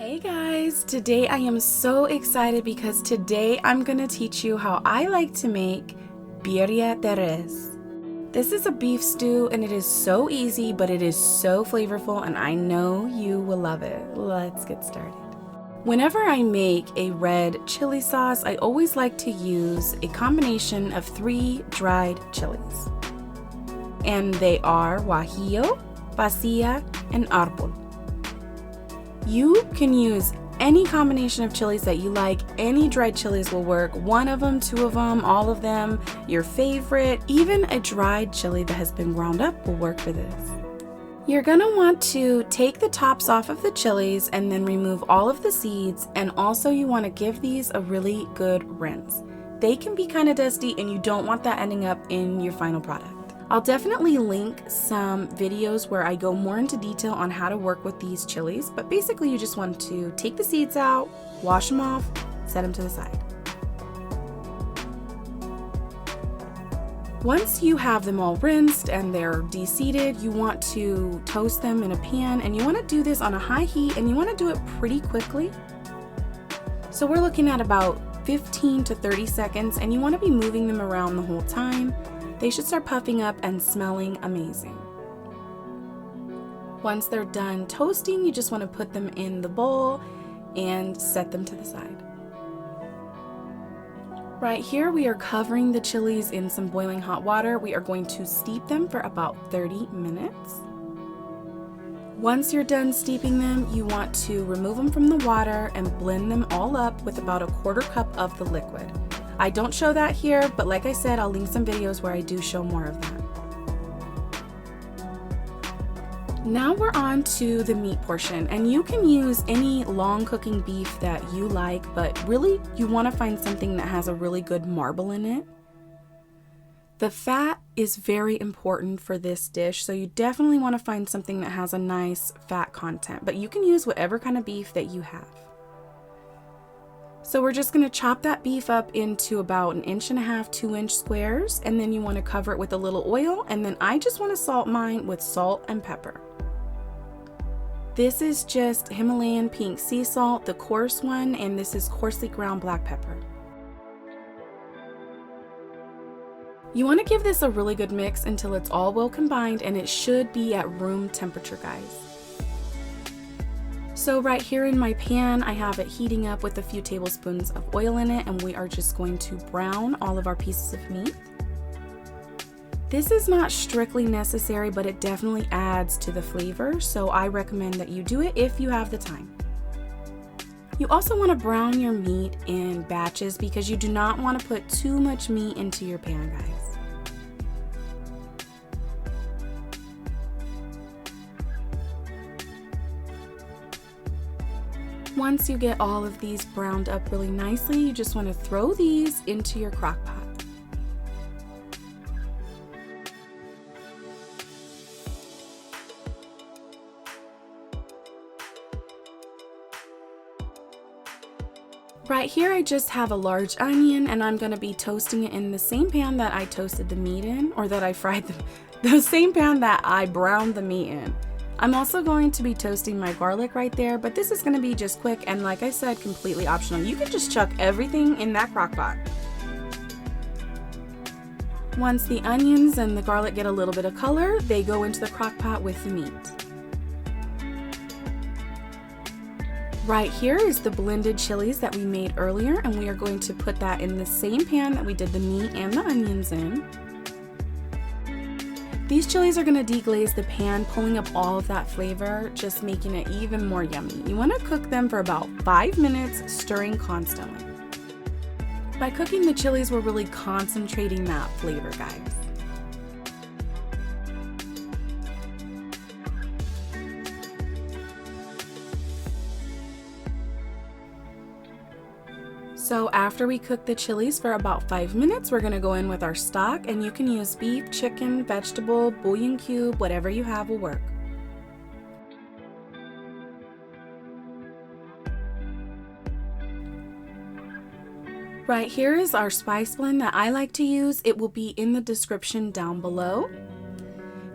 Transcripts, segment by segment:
Hey guys, today I am so excited because today I'm gonna teach you how I like to make birria de res. This is a beef stew and it is so easy, but it is so flavorful and I know you will love it. Let's get started. Whenever I make a red chili sauce, I always like to use a combination of 3 dried chilies. And they are guajillo, pasilla, and arbol. You can use any combination of chilies that you like. Any dried chilies will work. 1 of them, 2 of them, all of them, your favorite. Even a dried chili that has been ground up will work for this. You're gonna want to take the tops off of the chilies and then remove all of the seeds, and also you want to give these a really good rinse. They can be kind of dusty and you don't want that ending up in your final product. I'll definitely link some videos where I go more into detail on how to work with these chilies, but basically you just want to take the seeds out, wash them off, set them to the side. Once you have them all rinsed and they're deseeded, you want to toast them in a pan, and you want to do this on a high heat and you want to do it pretty quickly. So we're looking at about 15 to 30 seconds and you want to be moving them around the whole time. They should start puffing up and smelling amazing. Once they're done toasting, you just want to put them in the bowl and set them to the side. Right here we are covering the chilies in some boiling hot water. We are going to steep them for about 30 minutes. Once you're done steeping them, you want to remove them from the water and blend them all up with about a 1/4 cup of the liquid. I don't show that here, but like I said, I'll link some videos where I do show more of that. Now we're on to the meat portion, and you can use any long cooking beef that you like, but really you want to find something that has a really good marble in it. The fat is very important for this dish, so you definitely want to find something that has a nice fat content, but you can use whatever kind of beef that you have. So we're just going to chop that beef up into about 1.5 to 2 inch squares, and then you want to cover it with a little oil, and then I just want to salt mine with salt and pepper. This is just Himalayan pink sea salt, the coarse one, and this is coarsely ground black pepper. You want to give this a really good mix until it's all well combined, and it should be at room temperature, guys. So right here in my pan, I have it heating up with a few tablespoons of oil in it, and we are just going to brown all of our pieces of meat. This is not strictly necessary, but it definitely adds to the flavor, so I recommend that you do it if you have the time. You also want to brown your meat in batches because you do not want to put too much meat into your pan, guys. Once you get all of these browned up really nicely, you just want to throw these into your crock pot. Right here I just have a large onion, and I'm going to be toasting it in the same pan that I toasted the meat in, or that I fried the same pan that I browned the meat in. I'm also going to be toasting my garlic right there, but this is going to be just quick and, like I said, completely optional. You can just chuck everything in that crock pot. Once the onions and the garlic get a little bit of color, they go into the crock pot with the meat. Right here is the blended chilies that we made earlier, and we are going to put that in the same pan that we did the meat and the onions in. These chilies are going to deglaze the pan, pulling up all of that flavor, just making it even more yummy. You want to cook them for about 5 minutes, stirring constantly. By cooking the chilies, we're really concentrating that flavor, guys. So after we cook the chilies for about 5 minutes, we're going to go in with our stock, and you can use beef, chicken, vegetable, bouillon cube, whatever you have will work. Right here is our spice blend that I like to use. It will be in the description down below.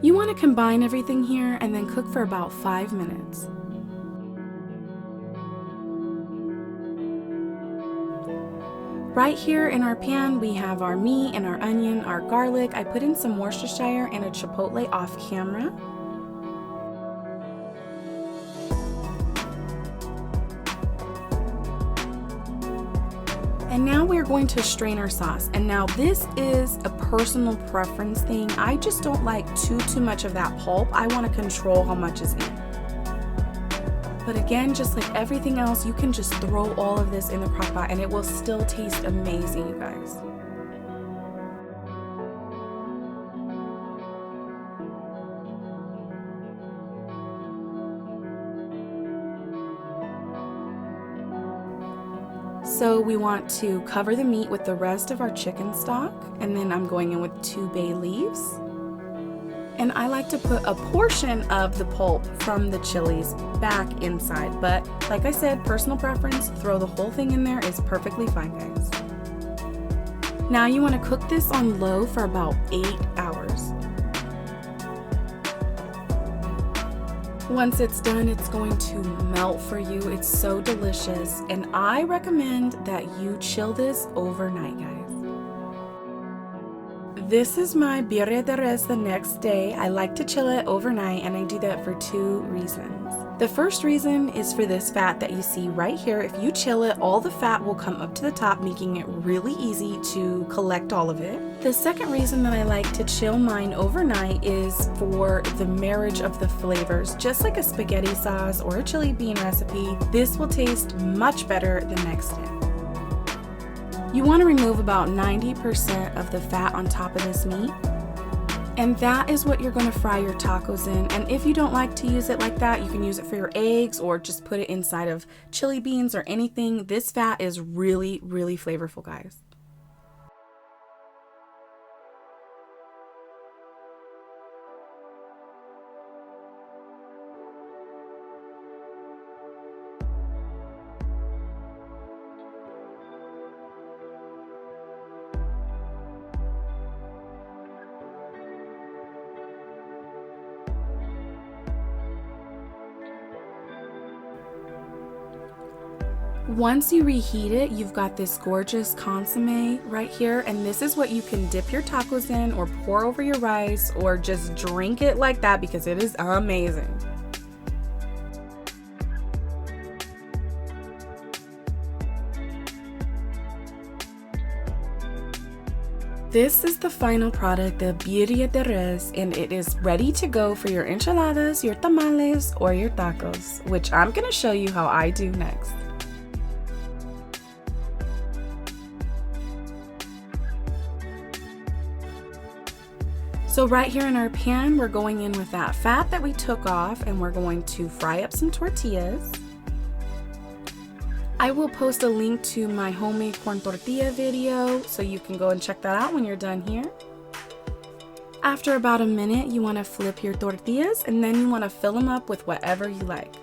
You want to combine everything here and then cook for about 5 minutes. Right here in our pan, we have our meat and our onion, our garlic. I put in some Worcestershire and a chipotle off camera. And now we're going to strain our sauce. And now this is a personal preference thing. I just don't like too much of that pulp. I want to control how much is in. But again, just like everything else, you can just throw all of this in the crock pot and it will still taste amazing, you guys. So we want to cover the meat with the rest of our chicken stock, and then I'm going in with 2 bay leaves. And I like to put a portion of the pulp from the chilies back inside, but like I said, personal preference, throw the whole thing in there is perfectly fine, guys. Now you want to cook this on low for about 8 hours. Once it's done, it's going to melt for you. It's so delicious, and I recommend that you chill this overnight, guys. This is my birria de res the next day. I like to chill it overnight, and I do that for 2 reasons. The first reason is for this fat that you see right here. If you chill it, all the fat will come up to the top, making it really easy to collect all of it. The second reason that I like to chill mine overnight is for the marriage of the flavors. Just like a spaghetti sauce or a chili bean recipe, this will taste much better the next day. You want to remove about 90% of the fat on top of this meat, and that is what you're going to fry your tacos in. And if you don't like to use it like that, you can use it for your eggs or just put it inside of chili beans or anything. This fat is really, really flavorful, guys. Once you reheat it, you've got this gorgeous consomme right here, and this is what you can dip your tacos in or pour over your rice or just drink it like that because it is amazing. This is the final product, the birria de res, and it is ready to go for your enchiladas, your tamales, or your tacos, which I'm going to show you how I do next. So right here in our pan, we're going in with that fat that we took off, and we're going to fry up some tortillas. I will post a link to my homemade corn tortilla video, so you can go and check that out when you're done here. After about a minute, you want to flip your tortillas, and then you want to fill them up with whatever you like.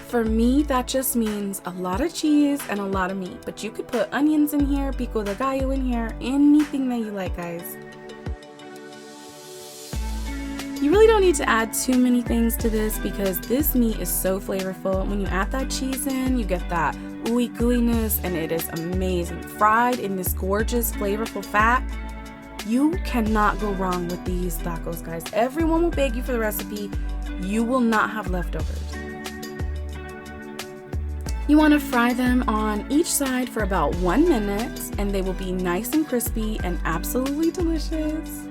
For me, that just means a lot of cheese and a lot of meat, but you could put onions in here, pico de gallo in here, anything that you like, guys. You really don't need to add too many things to this because this meat is so flavorful. When you add that cheese in, you get that ooey gooiness, and it is amazing. Fried in this gorgeous, flavorful fat, you cannot go wrong with these tacos, guys. Everyone will beg you for the recipe. You will not have leftovers. You want to fry them on each side for about 1 minute, and they will be nice and crispy and absolutely delicious.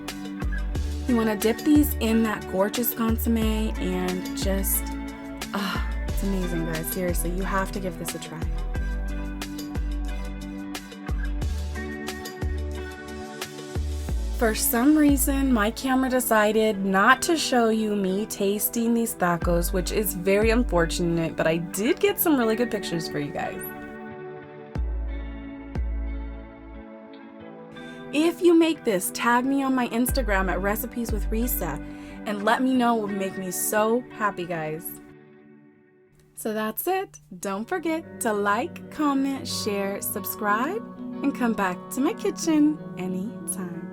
You want to dip these in that gorgeous consomme and just, it's amazing, guys. Seriously, you have to give this a try. For some reason, my camera decided not to show you me tasting these tacos, which is very unfortunate, but I did get some really good pictures for you guys. If you make this, tag me on my Instagram at Recipes with Risa and let me know. It would make me so happy, guys. So that's it. Don't forget to like, comment, share, subscribe, and come back to my kitchen anytime.